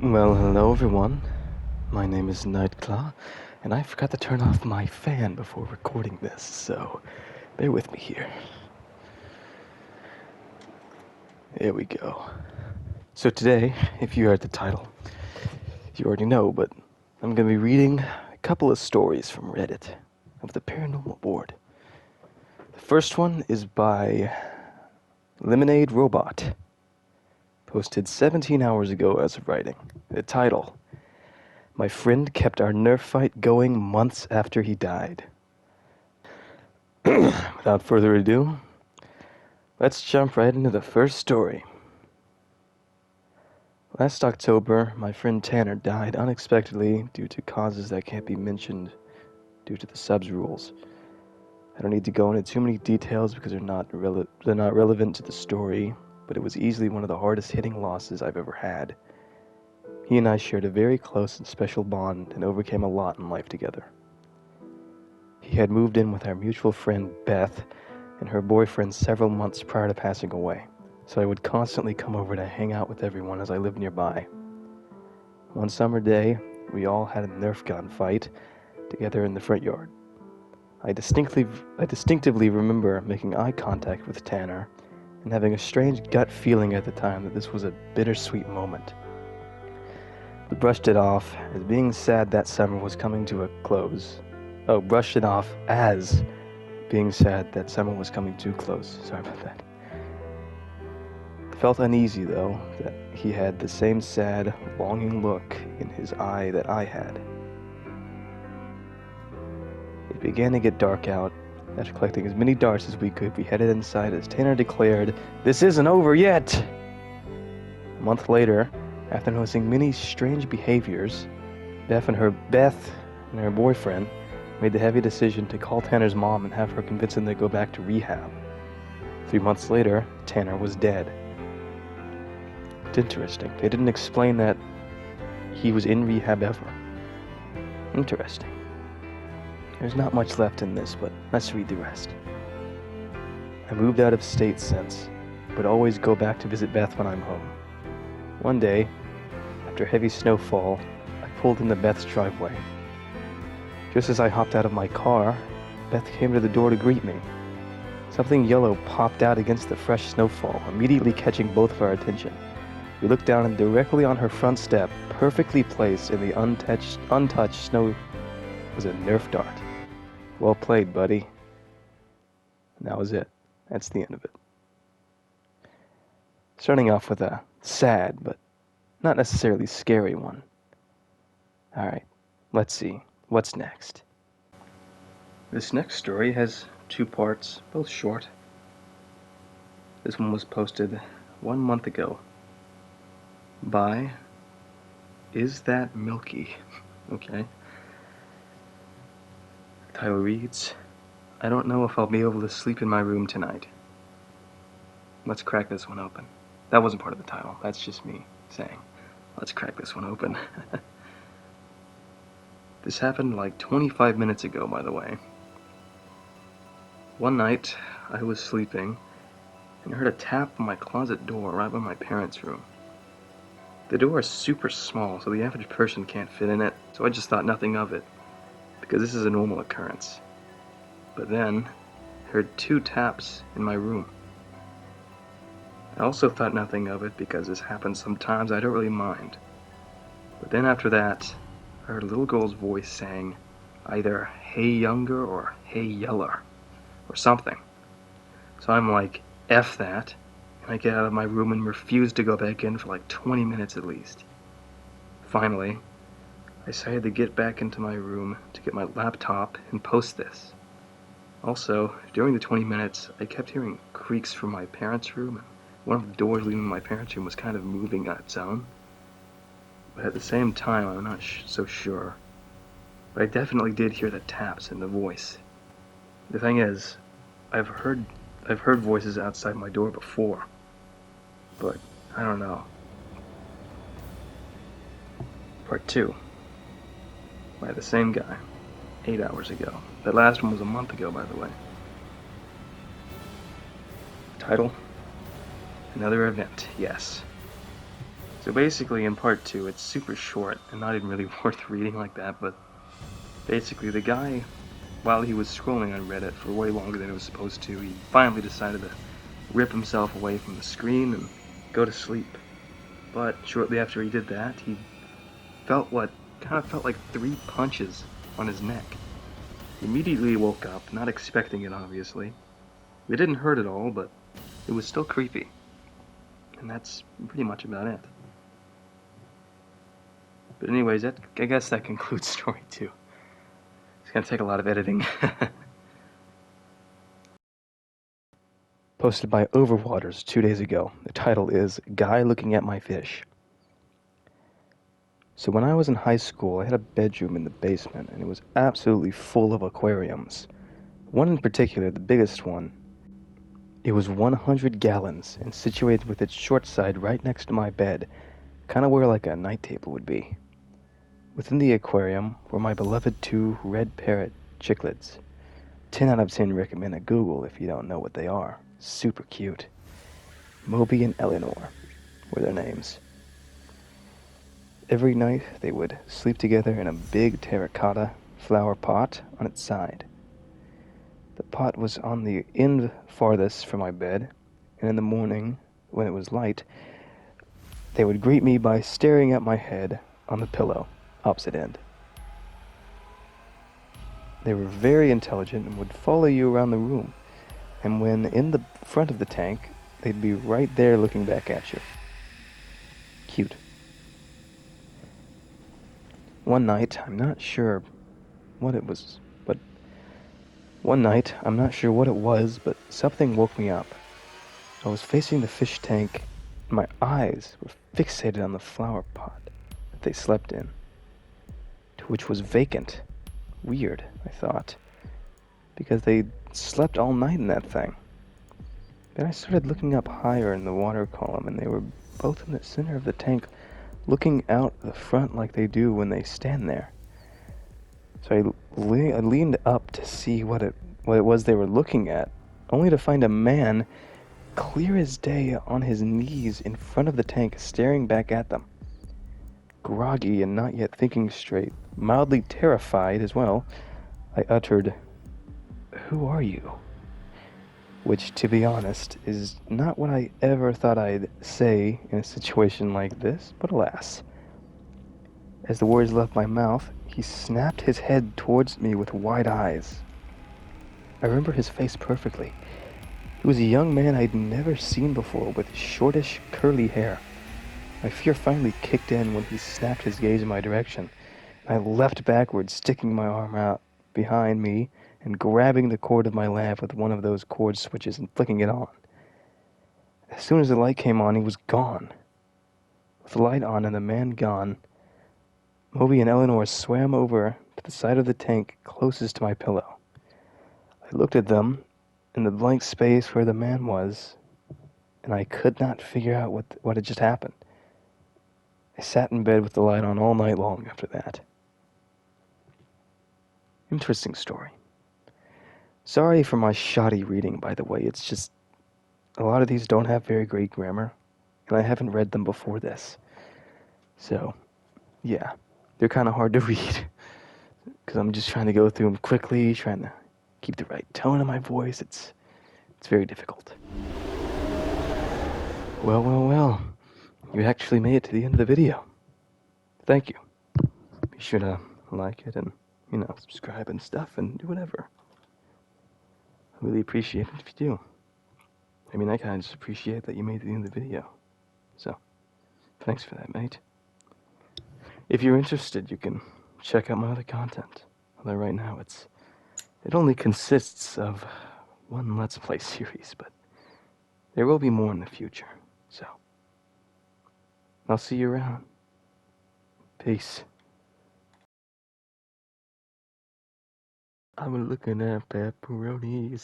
Well, hello everyone. My name is Nightclaw, and I forgot to turn off my fan before recording this, so bear with me here. There we go. So today, if you heard the title, you already know, but I'm going to be reading a couple of stories from Reddit of the paranormal board. The first one is by Lemonade Robot, posted 17 hours ago as of writing. The title: My friend kept our Nerf fight going months after he died. Without further ado, let's jump right into the first story. Last October, my friend Tanner died unexpectedly due to causes that can't be mentioned due to the subs rules. I don't need to go into too many details because they're not relevant to the story, but it was easily one of the hardest hitting losses I've ever had. He and I shared a very close and special bond and overcame a lot in life together. He had moved in with our mutual friend Beth and her boyfriend several months prior to passing away, so I would constantly come over to hang out with everyone as I lived nearby. One summer day, we all had a Nerf gun fight together in the front yard. I distinctively remember making eye contact with Tanner and having a strange gut feeling at the time that this was a bittersweet moment. We brushed it off as being sad that summer was coming to a close. Brushed it off as being sad that summer was coming too close. Sorry about that. I felt uneasy, though, that he had the same sad, longing look in his eye that I had. It began to get dark out. After collecting as many darts as we could, we headed inside as Tanner declared, "This isn't over yet!" A month later, after noticing many strange behaviors, Beth and her boyfriend made the heavy decision to call Tanner's mom and have her convince him to go back to rehab. 3 months later, Tanner was dead. It's interesting. They didn't explain that he was in rehab ever. Interesting. There's not much left in this, but let's read the rest. I moved out of state since, but always go back to visit Beth when I'm home. One day, after heavy snowfall, I pulled into Beth's driveway. Just as I hopped out of my car, Beth came to the door to greet me. Something yellow popped out against the fresh snowfall, immediately catching both of our attention. We looked down, and directly on her front step, perfectly placed in the untouched snow, was a Nerf dart. Well played, buddy. And that was it. That's the end of it. Starting off with a sad, but not necessarily scary one. Alright, let's see. What's next? This next story has 2 parts, both short. This one was posted 1 month ago by Is That Milky? Okay. The title reads, I don't know if I'll be able to sleep in my room tonight. Let's crack this one open. That wasn't part of the title. That's just me saying, let's crack this one open. This happened like 25 minutes ago, by the way. One night, I was sleeping and heard a tap on my closet door right by my parents' room. The door is super small, so the average person can't fit in it, so I just thought nothing of it, because this is a normal occurrence. But then, I heard 2 taps in my room. I also thought nothing of it because this happens sometimes, I don't really mind. But then after that, I heard a little girl's voice saying either "Hey younger" or "Hey yeller" or something. So I'm like, F that, and I get out of my room and refuse to go back in for like 20 minutes at least. Finally, I decided to get back into my room to get my laptop and post this. Also, during the 20 minutes, I kept hearing creaks from my parents' room, and one of the doors leading to my parents' room was kind of moving on its own. But at the same time, I'm not so sure. But I definitely did hear the taps and the voice. The thing is, I've heard voices outside my door before, but I don't know. Part 2, by the same guy, 8 hours ago. That last one was a month ago, by the way. Title: Another event, yes. So basically, in part 2, it's super short and not even really worth reading like that, but basically the guy, while he was scrolling on Reddit for way longer than he was supposed to, he finally decided to rip himself away from the screen and go to sleep. But shortly after he did that, he felt what kind of felt like 3 punches on his neck. He immediately woke up, not expecting it obviously. It didn't hurt at all, but it was still creepy. And that's pretty much about it. But anyways, I guess that concludes story 2. It's gonna take a lot of editing. Posted by Overwaters 2 days ago. The title is Guy Looking at My Fish. So when I was in high school, I had a bedroom in the basement, and it was absolutely full of aquariums. One in particular, the biggest one, it was 100 gallons and situated with its short side right next to my bed, kind of where like a night table would be. Within the aquarium were my beloved 2 red parrot cichlids. 10 out of 10 recommend a Google if you don't know what they are. Super cute. Moby and Eleanor were their names. Every night they would sleep together in a big terracotta flower pot on its side. The pot was on the end farthest from my bed, and in the morning, when it was light, they would greet me by staring at my head on the pillow, opposite end. They were very intelligent and would follow you around the room, and when in the front of the tank, they'd be right there looking back at you. Cute. One night, I'm not sure what it was, but something woke me up. I was facing the fish tank, and my eyes were fixated on the flower pot that they slept in, which was vacant. Weird, I thought, because they slept all night in that thing. Then I started looking up higher in the water column, and they were both in the center of the tank, looking out the front like they do when they stand there. So I leaned up to see what it was they were looking at, only to find a man, clear as day, on his knees in front of the tank, staring back at them. Groggy and not yet thinking straight, mildly terrified as well, I uttered, "Who are you?" Which, to be honest, is not what I ever thought I'd say in a situation like this, but alas. As the words left my mouth, he snapped his head towards me with wide eyes. I remember his face perfectly. He was a young man I'd never seen before, with shortish, curly hair. My fear finally kicked in when he snapped his gaze in my direction. I leapt backwards, sticking my arm out behind me and grabbing the cord of my lamp with one of those cord switches and flicking it on. As soon as the light came on, he was gone. With the light on and the man gone, Moby and Eleanor swam over to the side of the tank closest to my pillow. I looked at them in the blank space where the man was, and I could not figure out what had just happened. I sat in bed with the light on all night long after that. Interesting story. Sorry for my shoddy reading, by the way. It's just, a lot of these don't have very great grammar, and I haven't read them before this. So, yeah, they're kind of hard to read, because I'm just trying to go through them quickly, trying to keep the right tone in my voice. It's very difficult. Well. You actually made it to the end of the video. Thank you. Be sure to like it and, subscribe and stuff and do whatever. I really appreciate it if you do. I mean, I kind of just appreciate that you made it to the end of the video. So, thanks for that, mate. If you're interested, you can check out my other content. Although right now it only consists of one Let's Play series, but there will be more in the future. So, I'll see you around. Peace. I'm looking at pepperonis.